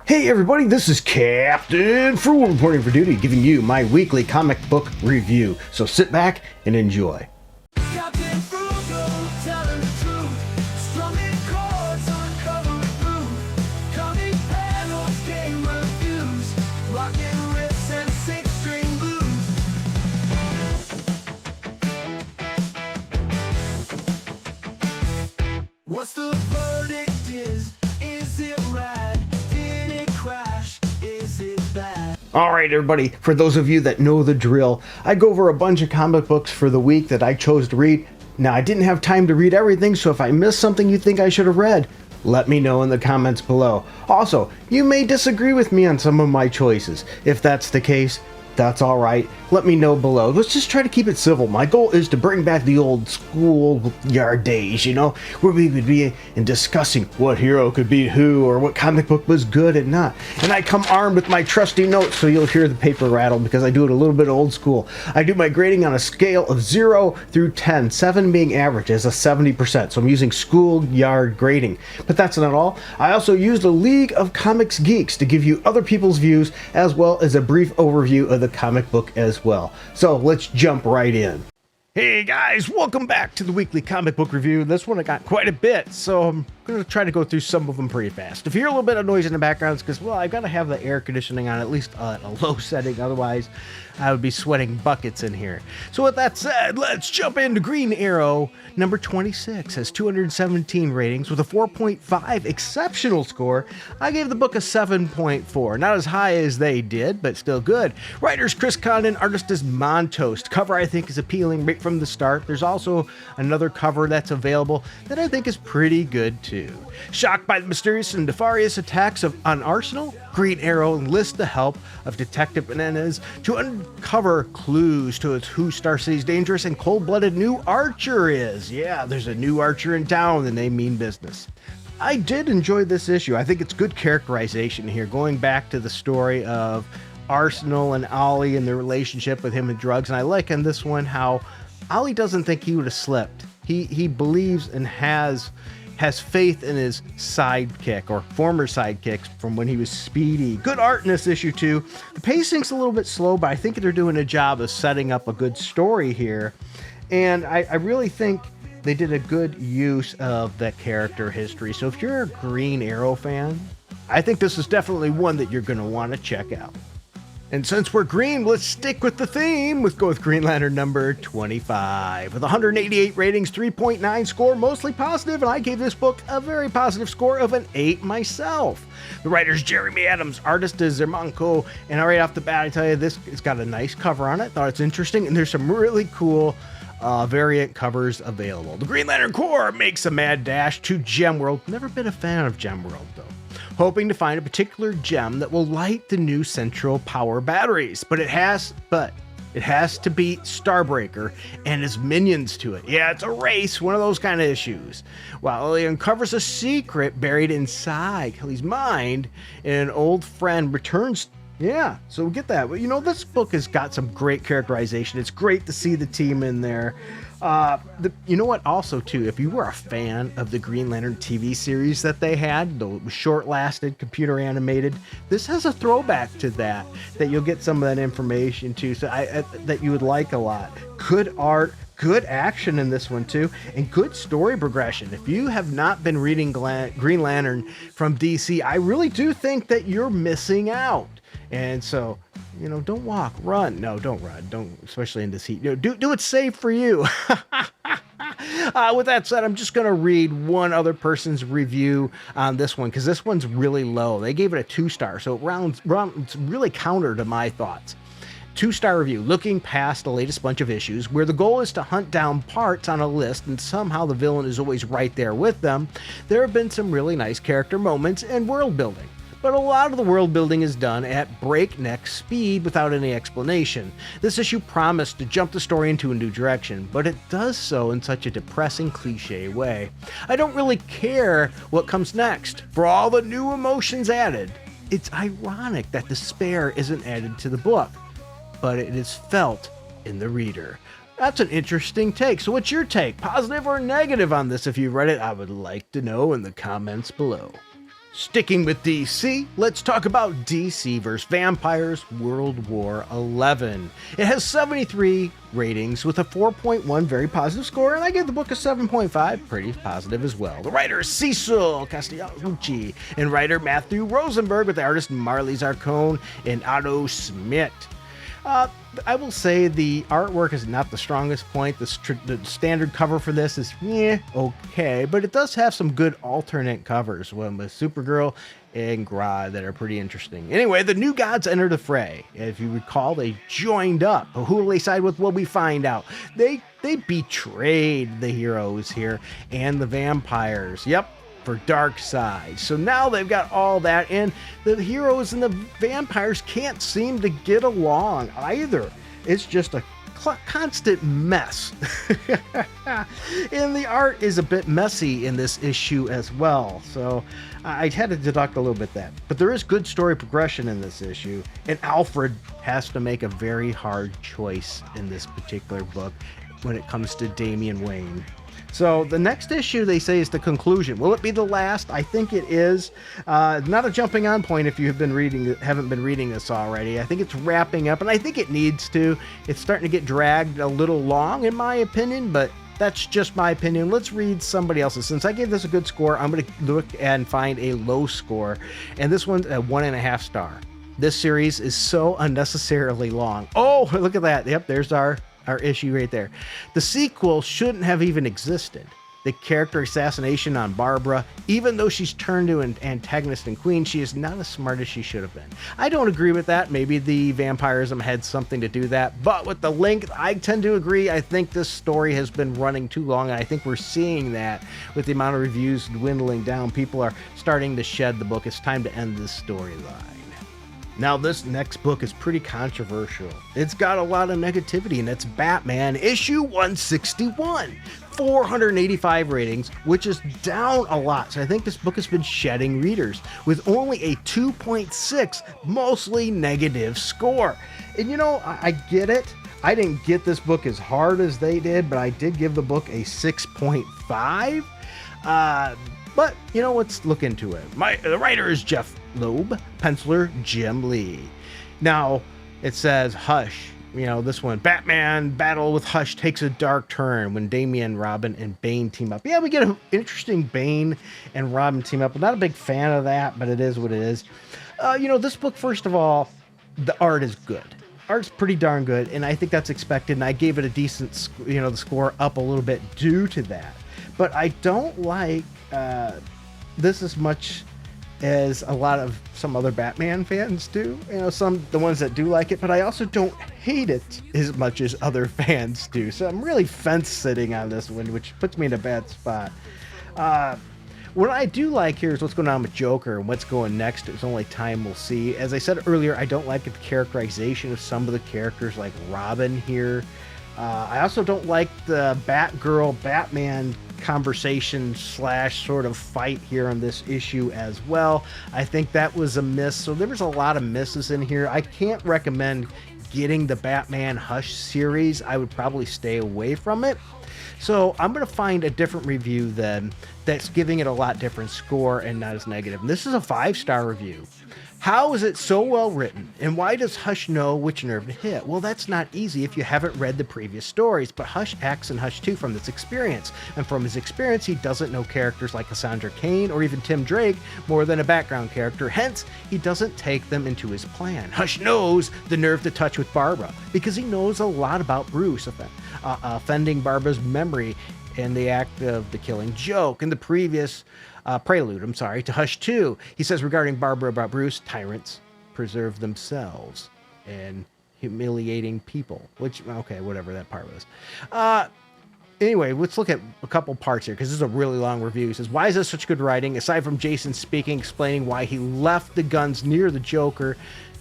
Hey everybody, this is Captain Frugal reporting for duty, giving you my weekly comic book review. So sit back and enjoy. Captain Frugal, telling the truth. Strumming chords, uncovering groove. Comic panels, game reviews. Rocking riffs and six-string blues. What's the verdict is it rad? Did it crash? Is it bad? Alright everybody, for those of you that know the drill, I go over a bunch of comic books for the week that I chose to read. Now I didn't have time to read everything, so if I missed something you think I should have read, let me know in the comments below. Also, you may disagree with me on some of my choices. If that's the case, that's alright. Let me know below. Let's just try to keep it civil. My goal is to bring back the old school yard days, where we would be in discussing what hero could beat who or what comic book was good and not. And I come armed with my trusty notes so you'll hear the paper rattle because I do it a little bit old school. I do my grading on a scale of 0 through 10, 7 being average as a 70%. So I'm using schoolyard grading. But that's not all. I also used a League of Comics Geeks to give you other people's views as well as a brief overview of the comic book as well. So let's jump right in. Hey guys, welcome back to the weekly comic book review. This one I got quite a bit, so I'm going to try to go through some of them pretty fast. If you hear a little bit of noise in the background, it's because, well, I've got to have the air conditioning on at least at a low setting, otherwise I would be sweating buckets in here. So with that said, let's jump into Green Arrow. Number 26 has 217 ratings with a 4.5 exceptional score. I gave the book a 7.4. Not as high as they did, but still good. Writers Chris Condon, artist is Montoast. Cover I think is appealing right from the start. There's also another cover that's available that I think is pretty good too. Shocked by the mysterious and nefarious attacks on Arsenal, Green Arrow enlists the help of Detective Menendez to uncover clues to who Star City's dangerous and cold-blooded new Archer is. Yeah, there's a new Archer in town and they mean business. I did enjoy this issue. I think it's good characterization here, going back to the story of Arsenal and Ollie and their relationship with him and drugs. And I like in this one how Ollie doesn't think he would have slipped. He believes and has faith in his sidekick or former sidekicks from when he was Speedy. Good art in this issue too. The pacing's a little bit slow, but I think they're doing a job of setting up a good story here. And I really think they did a good use of that character history. So if you're a Green Arrow fan, I think this is definitely one that you're going to want to check out. And since we're green, let's stick with the theme. Let's go with Green Lantern number 25. With 188 ratings, 3.9 score, mostly positive, and I gave this book a very positive score of an 8 myself. The writer's Jeremy Adams, artist is Zermanko, and right off the bat, I tell you, this it's got a nice cover on it. Thought it's interesting, and there's some really cool variant covers available. The Green Lantern Corps makes a mad dash to Gemworld. Never been a fan of Gemworld, though. Hoping to find a particular gem that will light the new central power batteries, but it has to beat Starbreaker and his minions to it. Yeah, it's a race, one of those kind of issues. While he uncovers a secret buried inside Kelly's mind, and an old friend returns. Yeah, so we get that. But this book has got some great characterization. It's great to see the team in there. You know what? Also, too, if you were a fan of the Green Lantern TV series that they had, though it was short-lasted, computer animated, this has a throwback to that you'll get some of that information too. So that you would like a lot. Good art. Good action in this one too, and good story progression. If you have not been reading Green Lantern from DC, I really do think that you're missing out. And so, don't walk, run. No, don't run. Don't, especially in this heat. Do it safe for you. With that said, I'm just going to read one other person's review on this one because this one's really low. They gave it a 2-star, so it's really counter to my thoughts. 2-star review, looking past the latest bunch of issues where the goal is to hunt down parts on a list and somehow the villain is always right there with them. There have been some really nice character moments and world building. But a lot of the world building is done at breakneck speed without any explanation. This issue promised to jump the story into a new direction, but it does so in such a depressing cliche way. I don't really care what comes next. For all the new emotions added, it's ironic that despair isn't added to the book, but it is felt in the reader. That's an interesting take. So what's your take? Positive or negative on this? If you've read it, I would like to know in the comments below. Sticking with DC, let's talk about DC vs. Vampires World War XI. It has 73 ratings with a 4.1 very positive score, and I give the book a 7.5, pretty positive as well. The writer is Cecil Castellucci, and writer Matthew Rosenberg, with the artist Marley Zarcone and Otto Schmidt. I will say the artwork is not the strongest point. The standard cover for this is okay, but it does have some good alternate covers, one with Supergirl and Grodd, that are pretty interesting. Anyway, the New Gods enter the fray. If you recall, they joined up. Who will they side with? Well, we find out. They betrayed the heroes here and the vampires. Yep. For Darkseid. So now they've got all that, and the heroes and the vampires can't seem to get along either. It's just a constant mess. And the art is a bit messy in this issue as well, so I had to deduct a little bit that. But there is good story progression in this issue, and Alfred has to make a very hard choice in this particular book when it comes to Damian Wayne. So the next issue, they say, is the conclusion. Will it be the last? I think it is. Not a jumping on point if you haven't been reading this already. I think it's wrapping up, and I think it needs to. It's starting to get dragged a little long, in my opinion, but that's just my opinion. Let's read somebody else's. Since I gave this a good score, I'm going to look and find a low score, and this one's a 1.5 star. This series is so unnecessarily long. Oh, look at that. Yep, there's our issue right there. The sequel shouldn't have even existed. The character assassination on Barbara, even though she's turned to an antagonist and queen, she is not as smart as she should have been. I don't agree with that. Maybe the vampirism had something to do with that, but with the length, I tend to agree. I think this story has been running too long, and I think we're seeing that with the amount of reviews dwindling down. People are starting to shed the book. It's time to end this storyline. Now, this next book is pretty controversial. It's got a lot of negativity, and it's Batman issue 161. 485 ratings, which is down a lot. So I think this book has been shedding readers with only a 2.6, mostly negative score. And you know, I get it. I didn't get this book as hard as they did, but I did give the book a 6.5. But, you know, let's look into it. The writer is Jeff Loeb, penciler Jim Lee. Now, it says Hush. You know, this one, Batman battle with Hush takes a dark turn when Damian, Robin, and Bane team up. Yeah, we get an interesting Bane and Robin team up. I'm not a big fan of that, but it is what it is. You know, this book, first of all, the art is good. Art's pretty darn good, and I think that's expected, and I gave it a decent, you know, the score up a little bit due to that. But I don't like this as much as a lot of some other Batman fans do. You know, the ones that do like it, but I also don't hate it as much as other fans do. So I'm really fence sitting on this one, which puts me in a bad spot. What I do like here is what's going on with Joker, and what's going next is only time will see. As I said earlier, I don't like the characterization of some of the characters, like Robin here. I also don't like the Batgirl Batman conversation / sort of fight here on this issue as well. I think that was a miss. So there was a lot of misses in here. I can't recommend getting the Batman Hush series. I would probably stay away from it. So I'm going to find a different review then that's giving it a lot different score and not as negative. And this is a 5-star review. How is it so well written, and why does Hush know which nerve to hit? Well, that's not easy if you haven't read the previous stories, but Hush acts in Hush 2 from this experience, and from his experience, he doesn't know characters like Cassandra Cain or even Tim Drake more than a background character, hence, he doesn't take them into his plan. Hush knows the nerve to touch with Barbara, because he knows a lot about Bruce, offending Barbara's memory in the act of the killing joke. In the previous prelude, to Hush 2, he says regarding Barbara about Bruce, tyrants preserve themselves and humiliating people, which, okay, whatever that part was. Anyway, let's look at a couple parts here, because this is a really long review. He says, why is this such good writing? Aside from Jason speaking, explaining why he left the guns near the Joker,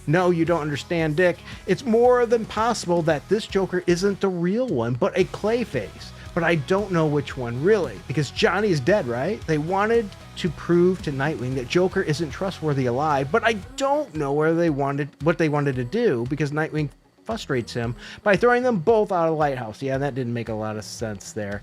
no, you don't understand, Dick. It's more than possible that this Joker isn't the real one, but a Clayface. But I don't know which one really, because Johnny is dead, right? They wanted to prove to Nightwing that Joker isn't trustworthy alive, but I don't know what they wanted to do, because Nightwing frustrates him by throwing them both out of the lighthouse. Yeah, that didn't make a lot of sense there.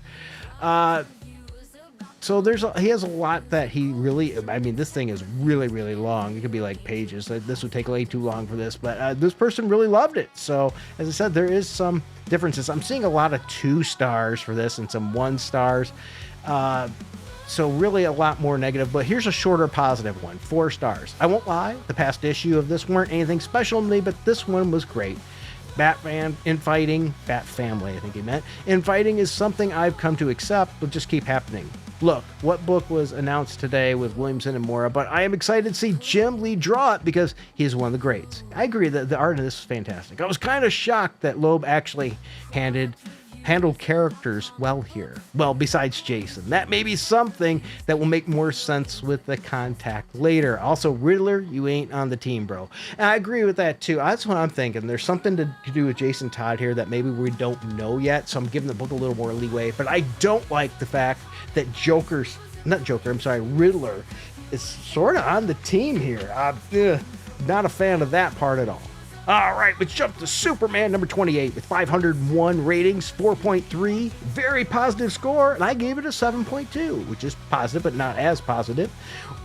So he has a lot that he really, I mean, this thing is really, really long. It could be like pages. This would take way too long for this, but this person really loved it. So as I said, there is some differences. I'm seeing a lot of 2 stars for this and some 1 stars. So really a lot more negative, but here's a shorter positive one, 4 stars. I won't lie, the past issue of this weren't anything special to me, but this one was great. Batman infighting, Bat Family, I think he meant. Infighting is something I've come to accept, will just keep happening. Look, what book was announced today with Williamson and Mora, but I am excited to see Jim Lee draw it because he is one of the greats. I agree that the art of this is fantastic. I was kind of shocked that Loeb actually handled characters well here. Well, besides Jason. That may be something that will make more sense with the Contact later. Also, Riddler, you ain't on the team, bro. And I agree with that too. That's what I'm thinking. There's something to do with Jason Todd here that maybe we don't know yet, so I'm giving the book a little more leeway. But I don't like the fact that Riddler is sort of on the team here. Not a fan of that part at all. All right, let's jump to Superman number 28 with 501 ratings, 4.3, very positive score, and I gave it a 7.2, which is positive, but not as positive.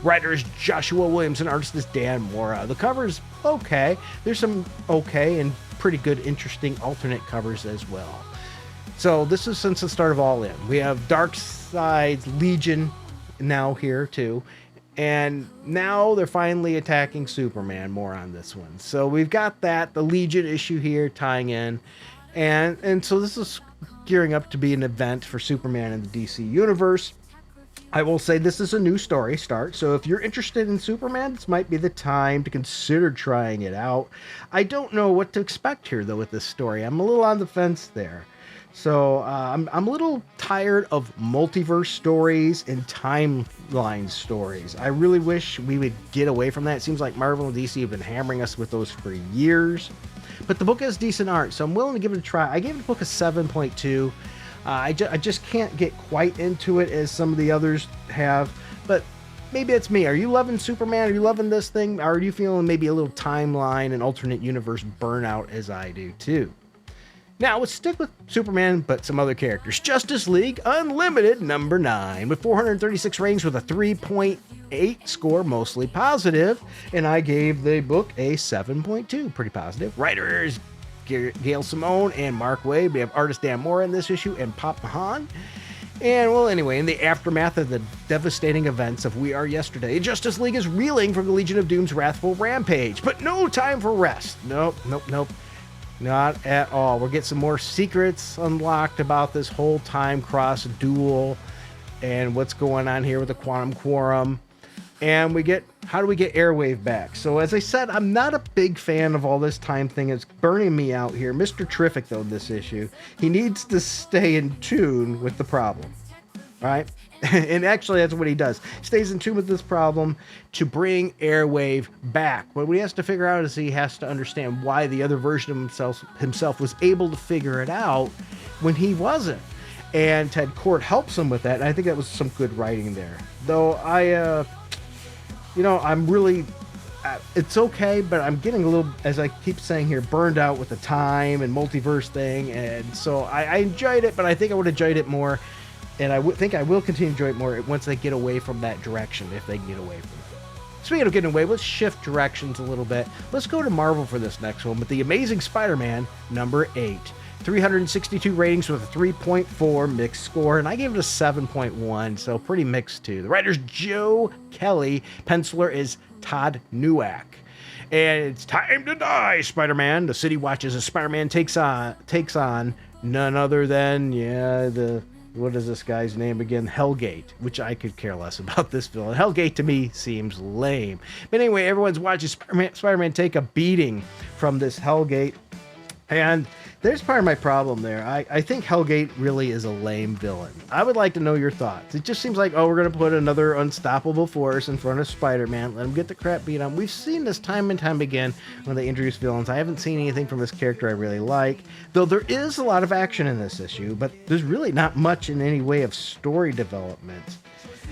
Writer is Joshua Williamson, artist is Dan Mora. The cover is okay. There's some okay and pretty good, interesting alternate covers as well. So this is since the start of All In. We have Darkseid's Legion now here too. And now they're finally attacking Superman more on this one. So we've got the Legion issue here tying in. And so this is gearing up to be an event for Superman in the DC Universe. I will say this is a new story start. So if you're interested in Superman, this might be the time to consider trying it out. I don't know what to expect here, though, with this story. I'm a little on the fence there. So I'm a little tired of multiverse stories and timeline stories. I really wish we would get away from that. It seems like Marvel and DC have been hammering us with those for years. But the book has decent art, so I'm willing to give it a try. I gave the book a 7.2. I just can't get quite into it as some of the others have. But maybe it's me. Are you loving Superman? Are you loving this thing? Or are you feeling maybe a little timeline and alternate universe burnout as I do too? Now, let's stick with Superman, but some other characters. Justice League Unlimited, number 9, with 436 ratings with a 3.8 score, mostly positive, and I gave the book a 7.2, pretty positive. Writers Gail Simone and Mark Waid. We have artist Dan Mora in this issue, and Pop Mahan. And, well, anyway, in the aftermath of the devastating events of We Are Yesterday, Justice League is reeling from the Legion of Doom's wrathful rampage, but no time for rest. Nope. Not at all. We'll get some more secrets unlocked about this whole time cross duel and what's going on here with the Quantum Quorum. And how do we get Airwave back? So as I said, I'm not a big fan of all this time thing. It's burning me out here. Mr. Terrific, though, in this issue, he needs to stay in tune with the problem, right? And actually, that's what he does. He stays in tune with this problem to bring Airwave back. What he has to figure out is he has to understand why the other version of himself was able to figure it out when he wasn't. And Ted Kord helps him with that, and I think that was some good writing there. Though I'm really... it's okay, but I'm getting a little, as I keep saying here, burned out with the time and multiverse thing. And so I enjoyed it, but I think I would have enjoyed it more. And I think I will continue to enjoy it more once they get away from that direction, if they can get away from it. Speaking of getting away, let's shift directions a little bit. Let's go to Marvel for this next one with The Amazing Spider-Man, number 8. 362 ratings with a 3.4 mixed score, and I gave it a 7.1, so pretty mixed too. The writer's Joe Kelly, penciler is Todd Newak. And it's time to die, Spider-Man. The city watches as Spider-Man takes on none other than, what is this guy's name again? Hellgate, which I could care less about this villain. Hellgate to me seems lame. But anyway, everyone's watching Spider-Man take a beating from this Hellgate. And there's part of my problem there. I think Hellgate really is a lame villain. I would like to know your thoughts. It just seems like, we're going to put another unstoppable force in front of Spider-Man, let him get the crap beat on. We've seen this time and time again when they introduce villains. I haven't seen anything from this character I really like, though there is a lot of action in this issue, but there's really not much in any way of story development.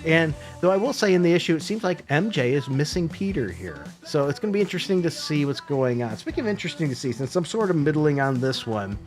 And though I will say in the issue, it seems like MJ is missing Peter here. So it's going to be interesting to see what's going on. Speaking of interesting to see, since I'm sort of middling on this one,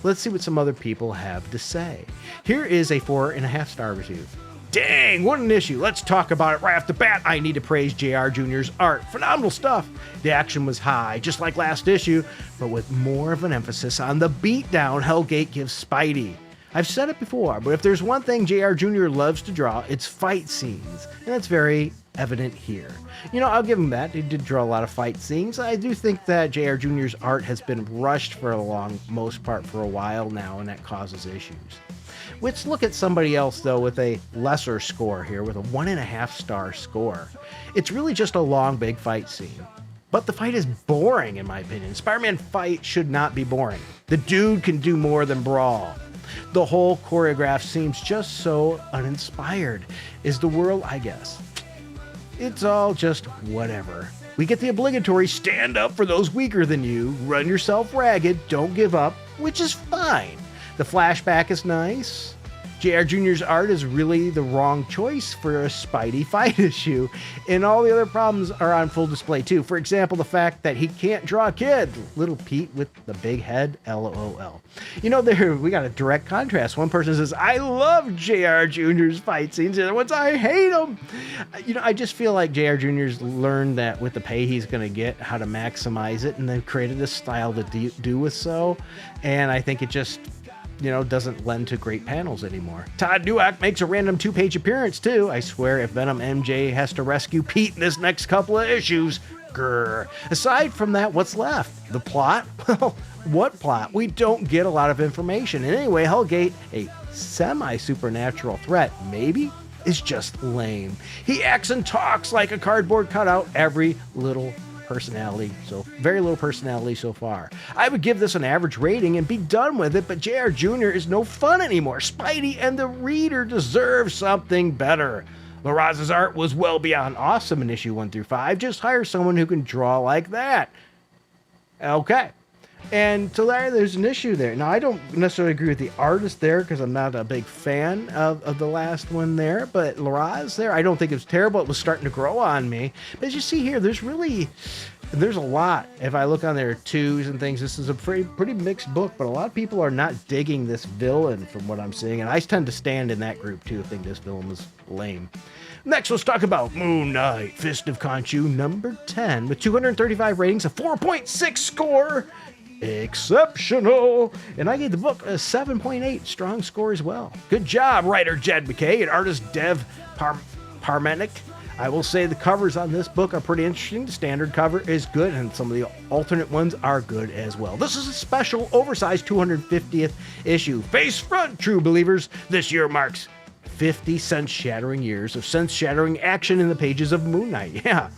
let's see what some other people have to say. Here is a 4.5 star review. Dang, what an issue. Let's talk about it right off the bat. I need to praise JR Jr.'s art. Phenomenal stuff. The action was high, just like last issue, but with more of an emphasis on the beatdown Hellgate gives Spidey. I've said it before, but if there's one thing JR Jr. loves to draw, it's fight scenes, and that's very evident here. You know, I'll give him that. He did draw a lot of fight scenes. I do think that JR Jr.'s art has been rushed for most part for a while now, and that causes issues. Let's look at somebody else, though, with a lesser score here, with a 1.5 star score. It's really just a long, big fight scene. But the fight is boring, in my opinion. Spider-Man fight should not be boring. The dude can do more than brawl. The whole choreograph seems just so uninspired. Is the world, I guess. It's all just whatever. We get the obligatory stand up for those weaker than you, run yourself ragged, don't give up, which is fine. The flashback is nice. JR Jr.'s art is really the wrong choice for a Spidey fight issue, and all the other problems are on full display too. For example, the fact that he can't draw a kid. Little Pete with the big head, LOL. You know, there we got a direct contrast. One person says, I love JR Jr.'s fight scenes, the other one's, I hate them. You know, I just feel like JR Jr.'s learned that with the pay he's going to get, how to maximize it, and they've created a style to do with so, and I think it just, you know, doesn't lend to great panels anymore. Todd Newak makes a random 2-page appearance too. I swear if Venom MJ has to rescue Pete in this next couple of issues, grr. Aside from that, what's left? The plot? Well, what plot? We don't get a lot of information. And anyway, Hellgate, a semi-supernatural threat, maybe, is just lame. He acts and talks like a cardboard cutout every little personality, so very little personality so far. I would give this an average rating and be done with it, but JR Jr. is no fun anymore. Spidey and the reader deserve something better. Larraz's art was well beyond awesome in issue 1 through 5. Just hire someone who can draw like that. Okay. And so there's an issue there. Now, I don't necessarily agree with the artist there because I'm not a big fan of the last one there, but Larraz there, I don't think it was terrible. It was starting to grow on me. But as you see here, there's a lot. If I look on their twos and things, this is a pretty mixed book, but a lot of people are not digging this villain from what I'm seeing, and I tend to stand in that group too. I think this villain was lame. Next, let's talk about Moon Knight, Fist of Khonshu, number 10, with 235 ratings, a 4.6 score. Exceptional. And I gave the book a 7.8, strong score as well. Good job, writer Jed MacKay and artist Dev Parmenik. I will say the covers on this book are pretty interesting. The standard cover is good, and some of the alternate ones are good as well. This is a special, oversized 250th issue. Face front, true believers. This year marks 50 sense-shattering years of sense-shattering action in the pages of Moon Knight. Yeah.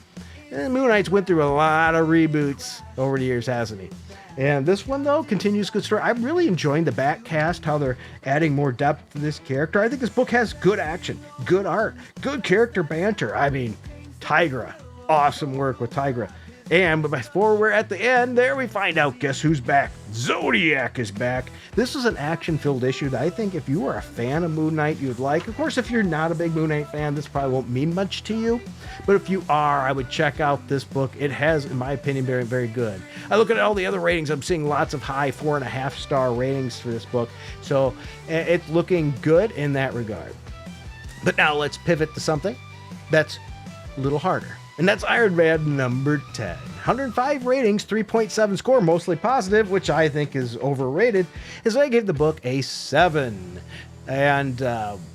And Moon Knight's went through a lot of reboots over the years, hasn't he? And this one, though, continues good story. I'm really enjoying the back cast, how they're adding more depth to this character. I think this book has good action, good art, good character banter. I mean, Tigra. Awesome work with Tigra. And before we're at the end, there we find out, guess who's back? Zodiac is back. This is an action-filled issue that I think if you are a fan of Moon Knight, you would like. Of course, if you're not a big Moon Knight fan, this probably won't mean much to you. But if you are, I would check out this book. It has, in my opinion, very, very good. I look at all the other ratings. I'm seeing lots of high 4.5 star ratings for this book. So it's looking good in that regard. But now let's pivot to something that's a little harder. And that's Iron Man number 10. 105 ratings, 3.7 score, mostly positive, which I think is overrated, as I gave the book a 7. And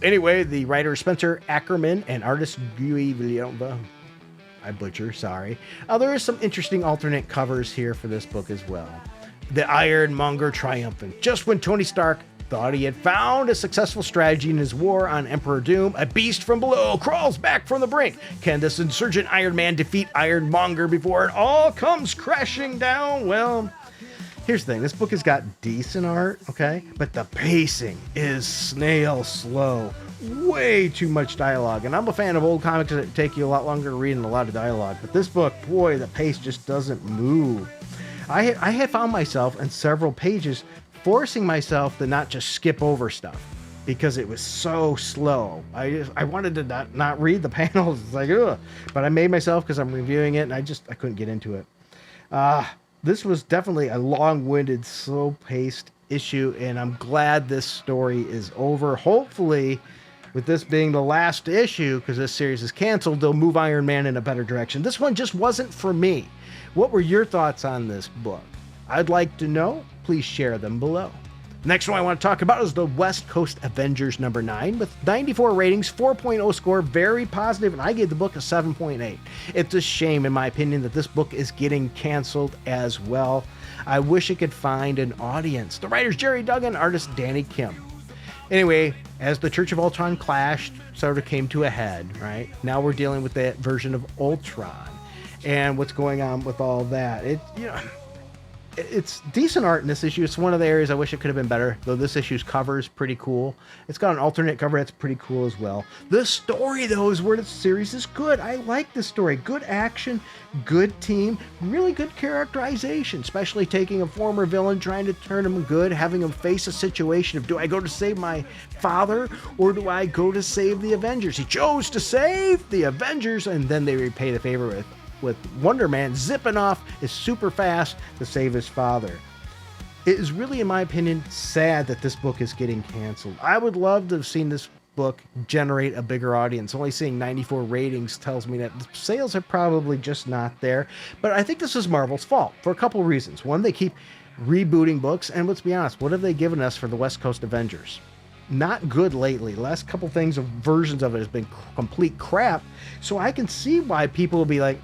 anyway, the writer Spencer Ackerman and artist Guy Villalba, I butcher, sorry. There is some interesting alternate covers here for this book as well. The Ironmonger triumphant. Just when Tony Stark thought he had found a successful strategy in his war on Emperor Doom, a beast from below crawls back from the brink. Can this insurgent Iron Man defeat Ironmonger before it all comes crashing down? Well, here's the thing. This book has got decent art, okay? But the pacing is snail slow. Way too much dialogue. And I'm a fan of old comics that take you a lot longer to read and a lot of dialogue. But this book, boy, the pace just doesn't move. I had found myself in several pages forcing myself to not just skip over stuff because it was so slow. I wanted to not read the panels. It's like, ugh. But I made myself because I'm reviewing it, and I couldn't get into it. This was definitely a long-winded, slow-paced issue, and I'm glad this story is over. Hopefully, With this being the last issue, because this series is canceled, they'll move Iron Man in a better direction. This one just wasn't for me. What were your thoughts on this book? I'd like to know. Please share them below. Next one I want to talk about is the West Coast Avengers number 9 with 94 ratings, 4.0 score, very positive, and I gave the book a 7.8. It's a shame, in my opinion, that this book is getting canceled as well. I wish it could find an audience. The writer's Jerry Duggan, artist Danny Kim. Anyway, as the Church of Ultron clashed, sort of came to a head, right? Now we're dealing with that version of Ultron and what's going on with all that. It's decent art in this issue. It's one of the areas I wish it could have been better, though this issue's cover is pretty cool. It's got an alternate cover that's pretty cool as well. The story, though, is where the series is good. I like the story. Good action, good team, really good characterization, especially taking a former villain, trying to turn him good, having him face a situation of, do I go to save my father or do I go to save the Avengers? He chose to save the Avengers, and then they repay the favor with Wonder Man zipping off is super fast to save his father. It is really, in my opinion, sad that this book is getting canceled. I would love to have seen this book generate a bigger audience. Only seeing 94 ratings tells me that the sales are probably just not there. But I think this is Marvel's fault for a couple of reasons. One, they keep rebooting books, and let's be honest, what have they given us for the West Coast Avengers? Not good lately. The last couple things of versions of it has been complete crap. So I can see why people will be like,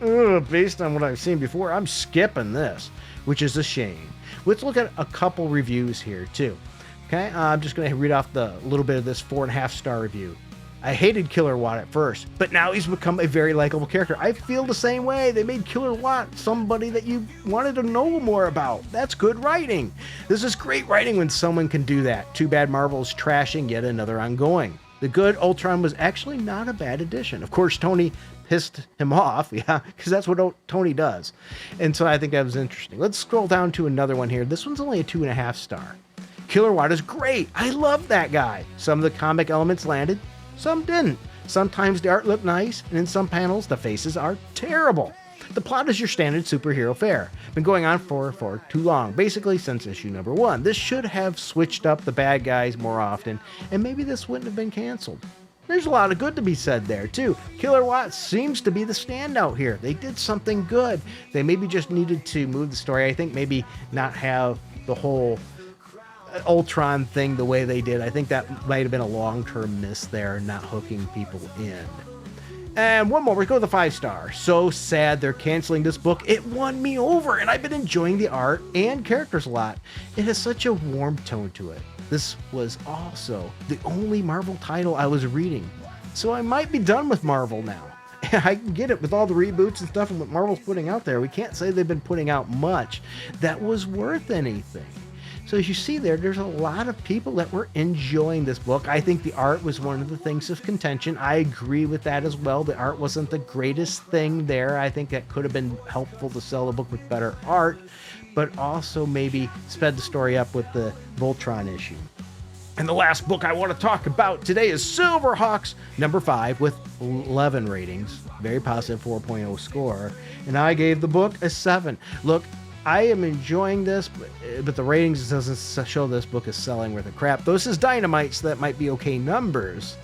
based on what I've seen before, I'm skipping this, which is a shame. Let's look at a couple reviews here too. Okay, I'm just going to read off the little bit of this 4.5 star review. I hated Killer Watt at first, but now he's become a very likable character. I feel the same way. They made Killer Watt somebody that you wanted to know more about. That's good writing. This is great writing when someone can do that. Too bad Marvel's trashing yet another ongoing. The good Ultron was actually not a bad addition. Of course, Tony pissed him off, yeah, because that's what Tony does. And so I think that was interesting. Let's scroll down to another one here. This one's only a 2.5 star. Killer Watt is great. I love that guy. Some of the comic elements landed. Some didn't. Sometimes the art looked nice, and in some panels, the faces are terrible. The plot is your standard superhero fare. Been going on for too long, basically since issue number 1. This should have switched up the bad guys more often, and maybe this wouldn't have been canceled. There's a lot of good to be said there, too. Killer Watt seems to be the standout here. They did something good. They maybe just needed to move the story. I think maybe not have the whole Ultron thing the way they did. I think that might have been a long-term miss there, not hooking people in. And one more, we go to the 5 star. So sad they're canceling this book. It won me over, and I've been enjoying the art and characters a lot. It has such a warm tone to it. This was also the only Marvel title I was reading. So I might be done with Marvel now. I can get it with all the reboots and stuff and what Marvel's putting out there. We can't say they've been putting out much that was worth anything. So as you see there's a lot of people that were enjoying this book. I think the art was one of the things of contention. I agree with that as well. The art wasn't the greatest thing there. I think that could have been helpful to sell the book with better art, but also maybe sped the story up with the Voltron issue. And the last book I want to talk about today is Silverhawks number 5 with 11 ratings. Very positive 4.0 score. And I gave the book a 7. Look, I am enjoying this, but the ratings doesn't show this book is selling worth of crap. This is Dynamite, so that might be okay numbers.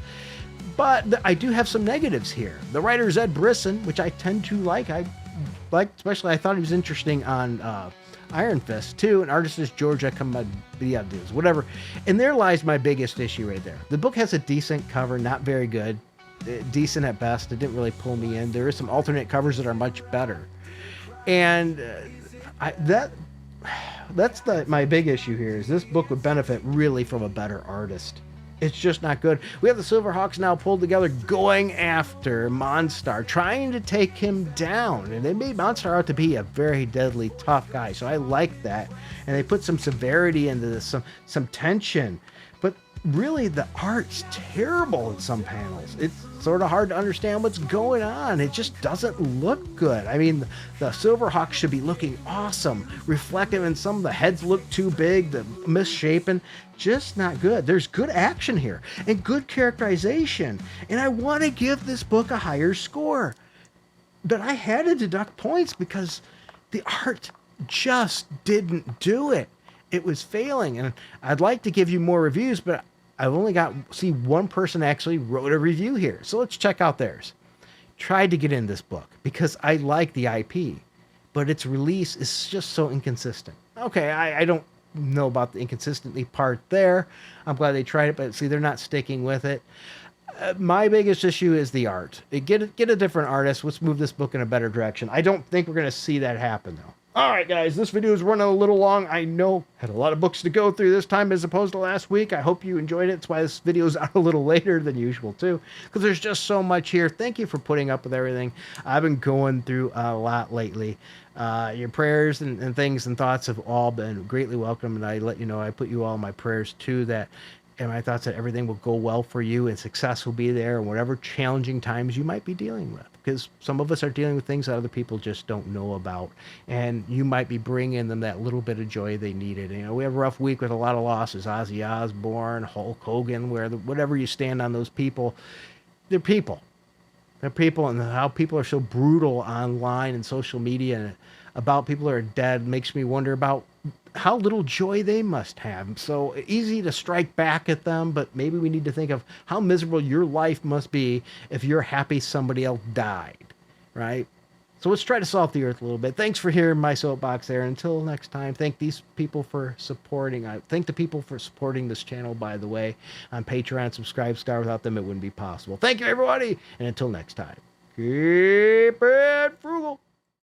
But I do have some negatives here. The writer is Ed Brisson, which I tend to like. Especially I thought he was interesting on Iron Fist too. And artist is Georgia Camadias, whatever. And there lies my biggest issue right there. The book has a decent cover, not very good. Decent at best. It didn't really pull me in. There is some alternate covers that are much better. And that's my big issue here is this book would benefit really from a better artist. It's just not good. We have the Silverhawks now pulled together going after Monstar, trying to take him down. And they made Monstar out to be a very deadly tough guy. So I like that. And they put some severity into this, some tension. But really the art's terrible in some panels. It's sort of hard to understand what's going on. It just doesn't look good. I mean, the Silverhawks should be looking awesome, reflective, and some of the heads look too big, the misshapen, just not good. There's good action here and good characterization, and I want to give this book a higher score. But I had to deduct points because the art just didn't do it. It was failing, and I'd like to give you more reviews, but I've only see one person actually wrote a review here. So let's check out theirs. Tried to get in this book because I like the IP, but its release is just so inconsistent. Okay, I don't know about the inconsistently part there. I'm glad they tried it, but see, they're not sticking with it. My biggest issue is the art. Get a different artist. Let's move this book in a better direction. I don't think we're going to see that happen, though. All right, guys, this video is running a little long. I know, had a lot of books to go through this time as opposed to last week. I hope you enjoyed it. That's why this video is out a little later than usual, too, because there's just so much here. Thank you for putting up with everything. I've been going through a lot lately. Your prayers and things and thoughts have all been greatly welcome, and I let you know I put you all in my prayers, too, that and my thoughts that everything will go well for you and success will be there and whatever challenging times you might be dealing with, because some of us are dealing with things that other people just don't know about, and you might be bringing them that little bit of joy they needed. You know, we have a rough week with a lot of losses. Ozzy Osbourne, Hulk Hogan, whatever you stand on those people, they're people. They're people, and how people are so brutal online and social media about people who are dead makes me wonder about how little joy they must have. So easy to strike back at them, but maybe we need to think of how miserable your life must be if you're happy somebody else died, right? So let's try to salt the earth a little bit. Thanks for hearing my soapbox there. Until next time, thank these people for supporting. I thank the people for supporting this channel, by the way, on Patreon. Subscribe Star. Without them, it wouldn't be possible. Thank you, everybody. And until next time, keep it frugal.